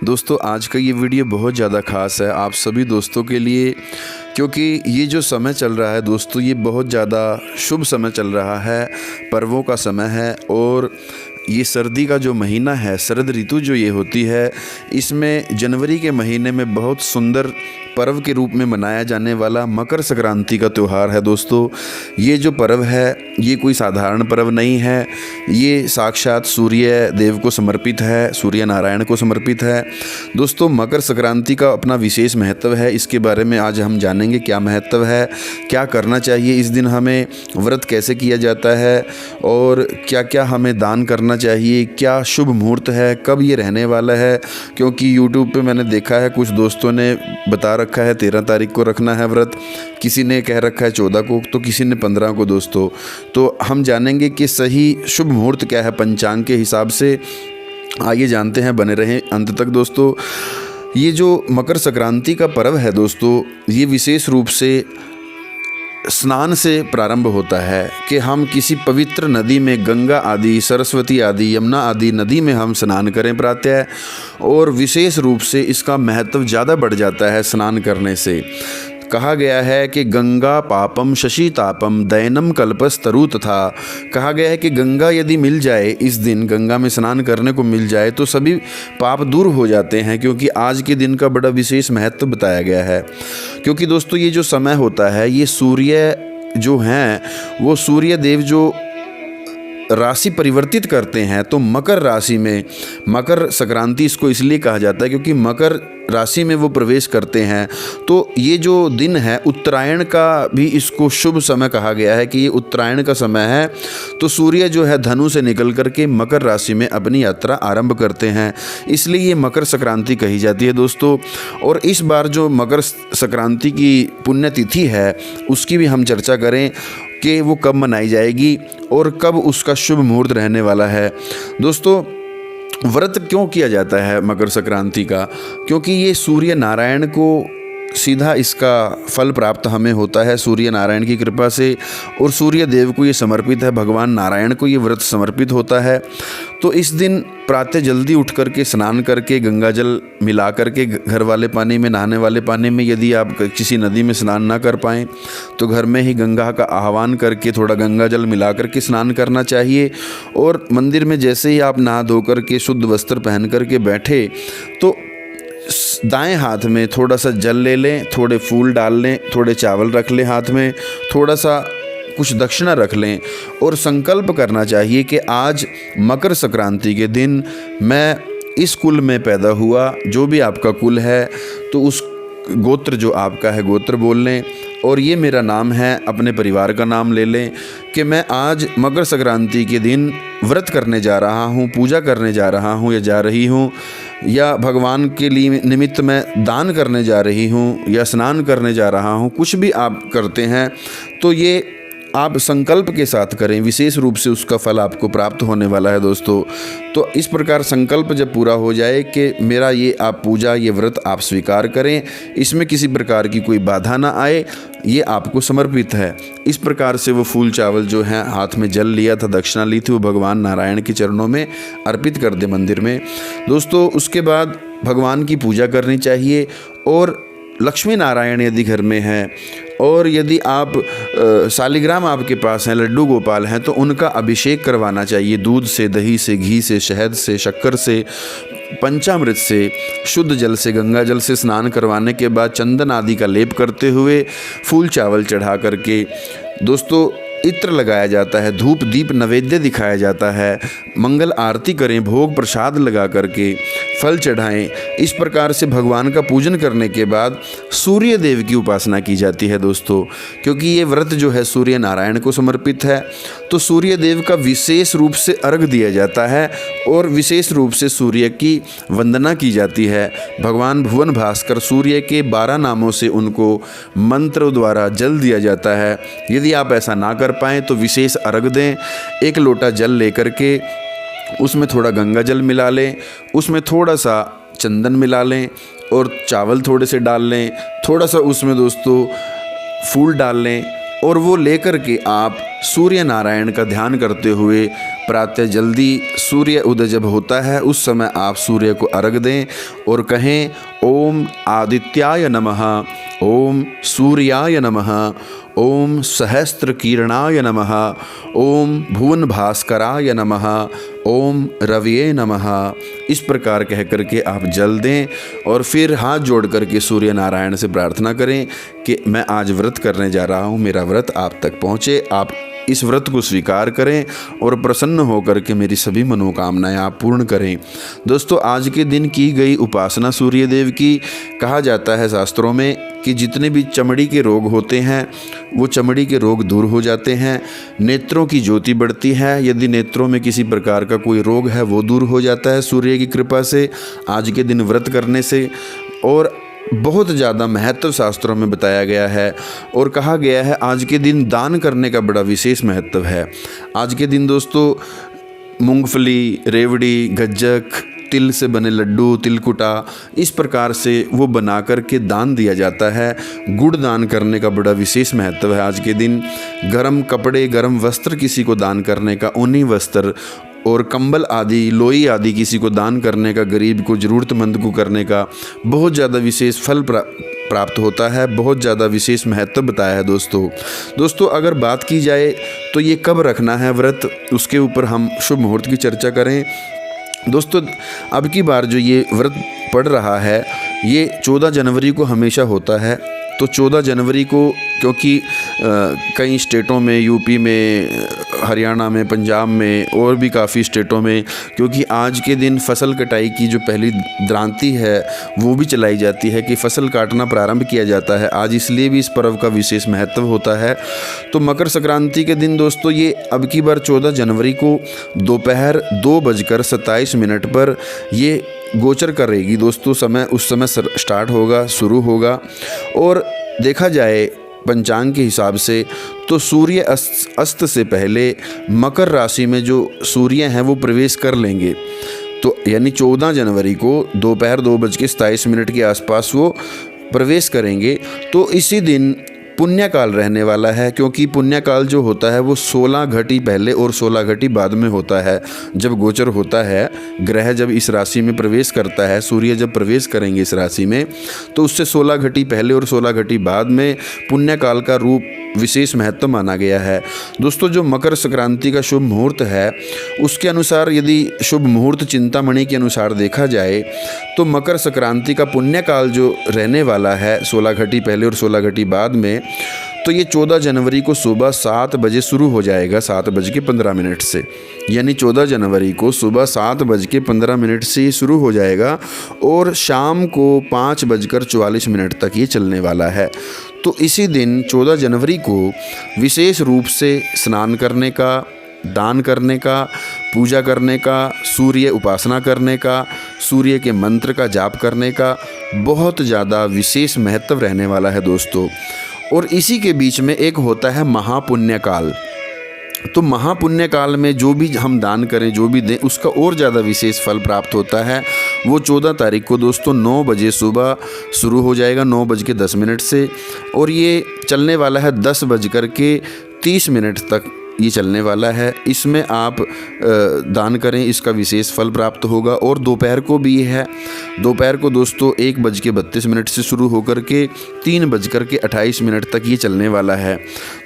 दोस्तों आज का ये वीडियो बहुत ज़्यादा ख़ास है आप सभी दोस्तों के लिए, क्योंकि ये जो समय चल रहा है दोस्तों, ये बहुत ज़्यादा शुभ समय चल रहा है। पर्वों का समय है और ये सर्दी का जो महीना है, शरद ऋतु जो ये होती है, इसमें जनवरी के महीने में बहुत सुंदर पर्व के रूप में मनाया जाने वाला मकर संक्रांति का त्यौहार है। दोस्तों ये जो पर्व है ये कोई साधारण पर्व नहीं है, ये साक्षात सूर्य देव को समर्पित है, सूर्य नारायण को समर्पित है। दोस्तों मकर संक्रांति का अपना विशेष महत्व है, इसके बारे में आज हम जानेंगे क्या महत्व है, क्या करना चाहिए इस दिन, हमें व्रत कैसे किया जाता है और क्या क्या हमें दान करना चाहिए, क्या शुभ मुहूर्त है, कब ये रहने वाला है। क्योंकि यूट्यूब पे मैंने देखा है कुछ दोस्तों ने बता रखा है 13 तारीख को रखना है व्रत, किसी ने कह रखा है 14 को, तो किसी ने 15 को। दोस्तों तो हम जानेंगे कि सही शुभ मुहूर्त क्या है पंचांग के हिसाब से। आइए जानते हैं, बने रहें अंत तक। दोस्तों ये जो मकर संक्रांति का पर्व है दोस्तों, ये विशेष रूप से स्नान से प्रारंभ होता है कि हम किसी पवित्र नदी में, गंगा आदि, सरस्वती आदि, यमुना आदि नदी में हम स्नान करें प्रातः, और विशेष रूप से इसका महत्व ज़्यादा बढ़ जाता है स्नान करने से। कहा गया है कि गंगा पापम शशि तापम दयनम कल्पस्तरु तथा। कहा गया है कि गंगा यदि मिल जाए, इस दिन गंगा में स्नान करने को मिल जाए तो सभी पाप दूर हो जाते हैं, क्योंकि आज के दिन का बड़ा विशेष महत्व बताया गया है। क्योंकि दोस्तों ये जो समय होता है, ये सूर्य जो हैं वो सूर्य देव जो राशि परिवर्तित करते हैं, तो मकर राशि में, मकर संक्रांति इसको इसलिए कहा जाता है क्योंकि मकर राशि में वो प्रवेश करते हैं। तो ये जो दिन है उत्तरायण का भी इसको शुभ समय कहा गया है कि ये उत्तरायण का समय है। तो सूर्य जो है धनु से निकल करके मकर राशि में अपनी यात्रा आरंभ करते हैं, इसलिए ये मकर संक्रांति कही जाती है दोस्तों। और इस बार जो मकर संक्रांति की पुण्यतिथि है उसकी भी हम चर्चा करें कि वो कब मनाई जाएगी और कब उसका शुभ मुहूर्त रहने वाला है। दोस्तों व्रत क्यों किया जाता है मकर संक्रांति का? क्योंकि ये सूर्य नारायण को सीधा इसका फल प्राप्त हमें होता है सूर्य नारायण की कृपा से, और सूर्य देव को ये समर्पित है, भगवान नारायण को ये व्रत समर्पित होता है। तो इस दिन प्रातः जल्दी उठ करके स्नान करके गंगा जल मिला करके घर वाले पानी में, नहाने वाले पानी में, यदि आप किसी नदी में स्नान ना कर पाएँ तो घर में ही गंगा का आह्वान करके थोड़ा गंगा जल मिला करके स्नान करना चाहिए। और मंदिर में जैसे ही आप नहा धो करके शुद्ध वस्त्र पहन करके बैठे तो दाएं हाथ में थोड़ा सा जल ले लें, थोड़े फूल डाल लें, थोड़े चावल रख लें हाथ में, थोड़ा सा कुछ दक्षिणा रख लें और संकल्प करना चाहिए कि आज मकर संक्रांति के दिन मैं इस कुल में पैदा हुआ, जो भी आपका कुल है तो उस गोत्र जो आपका है गोत्र बोल लें, और ये मेरा नाम है, अपने परिवार का नाम ले लें कि मैं आज मकर संक्रांति के दिन व्रत करने जा रहा हूँ, पूजा करने जा रहा हूँ या जा रही हूँ, या भगवान के लिए निमित्त मैं दान करने जा रही हूँ या स्नान करने जा रहा हूँ। कुछ भी आप करते हैं तो ये आप संकल्प के साथ करें, विशेष रूप से उसका फल आपको प्राप्त होने वाला है दोस्तों। तो इस प्रकार संकल्प जब पूरा हो जाए कि मेरा ये आप पूजा, ये व्रत आप स्वीकार करें, इसमें किसी प्रकार की कोई बाधा ना आए, ये आपको समर्पित है। इस प्रकार से वो फूल चावल जो हैं, हाथ में जल लिया था, दक्षिणा ली थी, वो भगवान नारायण के चरणों में अर्पित कर दे मंदिर में दोस्तों। उसके बाद भगवान की पूजा करनी चाहिए, और लक्ष्मी नारायण यदि घर में है, और यदि आप सालिग्राम आपके पास हैं, लड्डू गोपाल हैं, तो उनका अभिषेक करवाना चाहिए दूध से, दही से, घी से, शहद से, शक्कर से, पंचामृत से, शुद्ध जल से, गंगा जल से स्नान करवाने के बाद चंदन आदि का लेप करते हुए फूल चावल चढ़ा करके दोस्तों इत्र लगाया जाता है, धूप दीप नैवेद्य दिखाया जाता है, मंगल आरती करें, भोग प्रसाद लगा करके फल चढ़ाएं। इस प्रकार से भगवान का पूजन करने के बाद सूर्य देव की उपासना की जाती है दोस्तों। क्योंकि ये व्रत जो है सूर्य नारायण को समर्पित है, तो सूर्य देव का विशेष रूप से अर्घ दिया जाता है और विशेष रूप से सूर्य की वंदना की जाती है। भगवान भुवन भास्कर सूर्य के 12 नामों से उनको मंत्र द्वारा जल दिया जाता है। यदि आप ऐसा ना कर पाएँ तो विशेष अर्घ दें। 1 लोटा जल लेकर के उसमें थोड़ा गंगा जल मिला लें, उसमें थोड़ा सा चंदन मिला लें और चावल थोड़े से डाल लें, थोड़ा सा उसमें दोस्तों फूल डाल लें, और वो लेकर के आप सूर्य नारायण का ध्यान करते हुए प्रातः जल्दी सूर्य उदय जब होता है उस समय आप सूर्य को अर्घ दें और कहें ओम आदित्याय नमः, ओम सूर्याय नमः, ओम सहस्त्र किरणाय नमः, ओम भुवन भास्कराय नमः, ओम रविये नमः। इस प्रकार कह करके आप जल दें और फिर हाथ जोड़ करके सूर्य नारायण से प्रार्थना करें कि मैं आज व्रत करने जा रहा हूँ, मेरा व्रत आप तक पहुँचे, आप इस व्रत को स्वीकार करें और प्रसन्न होकर के मेरी सभी मनोकामनाएं आप पूर्ण करें। दोस्तों, आज के दिन की गई उपासना सूर्य देव की, कहा जाता है शास्त्रों में कि जितने भी चमड़ी के रोग होते हैं वो चमड़ी के रोग दूर हो जाते हैं, नेत्रों की ज्योति बढ़ती है, यदि नेत्रों में किसी प्रकार का कोई रोग है वो दूर हो जाता है सूर्य की कृपा से आज के दिन व्रत करने से। और बहुत ज़्यादा महत्व शास्त्रों में बताया गया है और कहा गया है आज के दिन दान करने का बड़ा विशेष महत्व है। आज के दिन दोस्तों मूंगफली, रेवड़ी, गज्जक, तिल से बने लड्डू, तिलकुटा, इस प्रकार से वो बना कर के दान दिया जाता है। गुड़ दान करने का बड़ा विशेष महत्व है आज के दिन। गर्म कपड़े, गर्म वस्त्र किसी को दान करने का, ऊनी वस्त्र और कंबल आदि, लोई आदि किसी को दान करने का, गरीब को, ज़रूरतमंद को करने का बहुत ज़्यादा विशेष फल प्राप्त होता है, बहुत ज़्यादा विशेष महत्व बताया है दोस्तों अगर बात की जाए तो ये कब रखना है व्रत, उसके ऊपर हम शुभ मुहूर्त की चर्चा करें। दोस्तों, अब की बार जो ये व्रत पड़ रहा है ये 14 जनवरी को हमेशा होता है। तो 14 जनवरी को क्योंकि कई स्टेटों में, यूपी में, हरियाणा में, पंजाब में और भी काफ़ी स्टेटों में, क्योंकि आज के दिन फसल कटाई की जो पहली द्रांति है वो भी चलाई जाती है कि फसल काटना प्रारंभ किया जाता है आज, इसलिए भी इस पर्व का विशेष महत्व होता है। तो मकर संक्रांति के दिन दोस्तों ये अब की बार 14 जनवरी को दोपहर 2:27 पर ये गोचर करेगी दोस्तों। समय उस समय स्टार्ट होगा, शुरू होगा। और देखा जाए पंचांग के हिसाब से तो सूर्य अस्त से पहले मकर राशि में जो सूर्य हैं वो प्रवेश कर लेंगे। तो यानी 14 जनवरी को दोपहर 2:27 के आसपास वो प्रवेश करेंगे। तो इसी दिन पुण्यकाल रहने वाला है, क्योंकि पुण्यकाल जो होता है वो 16 घटी पहले और 16 घटी बाद में होता है। जब गोचर होता है, ग्रह जब इस राशि में प्रवेश करता है, सूर्य जब प्रवेश करेंगे इस राशि में, तो उससे 16 घटी पहले और 16 घटी बाद में पुण्यकाल का रूप विशेष महत्व माना गया है। दोस्तों, जो मकर संक्रांति का शुभ मुहूर्त है उसके अनुसार यदि शुभ मुहूर्त चिंतामणि के अनुसार देखा जाए तो मकर संक्रांति का पुण्यकाल जो रहने वाला है 16 घटी पहले और 16 घटी बाद में, तो ये 14 जनवरी को सुबह 7 बजे शुरू हो जाएगा, 7:15 से। यानी 14 जनवरी को सुबह 7:15 से ये शुरू हो जाएगा और शाम को 5:44 तक ये चलने वाला है। तो इसी दिन 14 जनवरी को विशेष रूप से स्नान करने का, दान करने का, पूजा करने का, सूर्य उपासना करने का, सूर्य के मंत्र का जाप करने का बहुत ज़्यादा विशेष महत्व रहने वाला है दोस्तों। और इसी के बीच में एक होता है महापुण्य काल। तो महापुण्य काल में जो भी हम दान करें, जो भी दें, उसका और ज़्यादा विशेष फल प्राप्त होता है। वो 14 तारीख को दोस्तों 9 बजे सुबह शुरू हो जाएगा, 9:10 से, और ये चलने वाला है 10:30 तक ये चलने वाला है। इसमें आप दान करें, इसका विशेष फल प्राप्त होगा। और दोपहर को भी ये है, दोपहर को दोस्तों 1:32 से शुरू होकर के 3:28 तक ये चलने वाला है।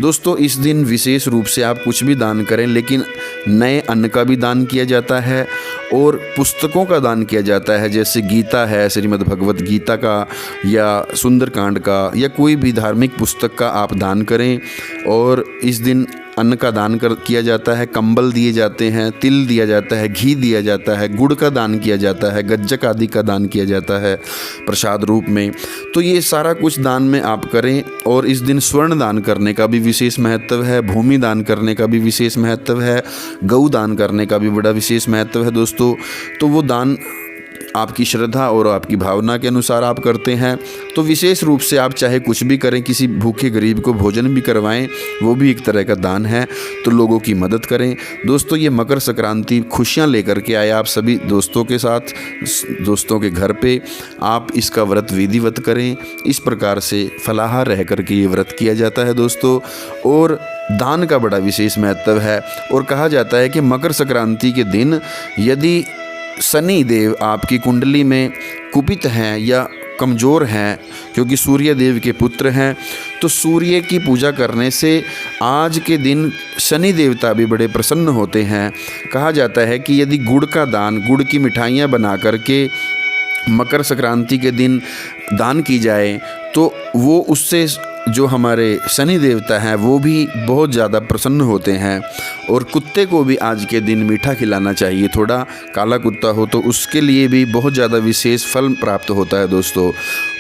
दोस्तों, इस दिन विशेष रूप से आप कुछ भी दान करें, लेकिन नए अन्न का भी दान किया जाता है और पुस्तकों का दान किया जाता है, जैसे गीता है, श्रीमद् भगवत गीता का या सुंदरकांड का या कोई भी धार्मिक पुस्तक का आप दान करें। और इस दिन अन्न का दान किया जाता है, कंबल दिए जाते हैं, तिल दिया जाता है, घी दिया जाता है, गुड़ का दान किया जाता है, गज्जक आदि का दान किया जाता है प्रसाद रूप में। तो ये सारा कुछ दान में आप करें। और इस दिन स्वर्ण दान करने का भी विशेष महत्व है, भूमि दान करने का भी विशेष महत्व है, गौ दान करने का भी बड़ा विशेष महत्व है दोस्तों। तो वो दान आपकी श्रद्धा और आपकी भावना के अनुसार आप करते हैं। तो विशेष रूप से आप चाहे कुछ भी करें, किसी भूखे गरीब को भोजन भी करवाएं, वो भी एक तरह का दान है। तो लोगों की मदद करें दोस्तों। ये मकर संक्रांति खुशियां लेकर के आए आप सभी दोस्तों के साथ, दोस्तों के घर पे आप इसका व्रत विधिवत करें। इस प्रकार से फलाहार रह करके ये व्रत किया जाता है दोस्तों। और दान का बड़ा विशेष महत्व है। और कहा जाता है कि मकर संक्रांति के दिन यदि शनि देव आपकी कुंडली में कुपित हैं या कमज़ोर हैं, क्योंकि सूर्य देव के पुत्र हैं, तो सूर्य की पूजा करने से आज के दिन शनि देवता भी बड़े प्रसन्न होते हैं। कहा जाता है कि यदि गुड़ का दान, गुड़ की मिठाइयाँ बना करके मकर संक्रांति के दिन दान की जाए तो वो उससे जो हमारे शनि देवता हैं वो भी बहुत ज़्यादा प्रसन्न होते हैं। और कुत्ते को भी आज के दिन मीठा खिलाना चाहिए, थोड़ा काला कुत्ता हो तो उसके लिए भी बहुत ज़्यादा विशेष फल प्राप्त होता है दोस्तों।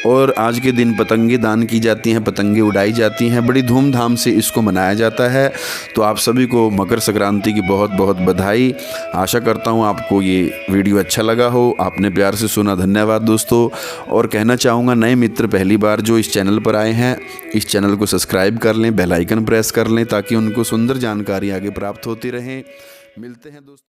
और आज के दिन पतंगे दान की जाती हैं, पतंगे उड़ाई जाती हैं, बड़ी धूमधाम से इसको मनाया जाता है। तो आप सभी को मकर संक्रांति की बहुत बहुत बधाई। आशा करता हूँ आपको ये वीडियो अच्छा लगा हो, आपने प्यार से सुना, धन्यवाद दोस्तों। और कहना चाहूँगा नए मित्र पहली बार जो इस चैनल पर आए हैं, इस चैनल को सब्सक्राइब कर लें, बेल आइकन प्रेस कर लें ताकि उनको सुंदर जानकारी आगे प्राप्त होती रहे। मिलते हैं दोस्तों।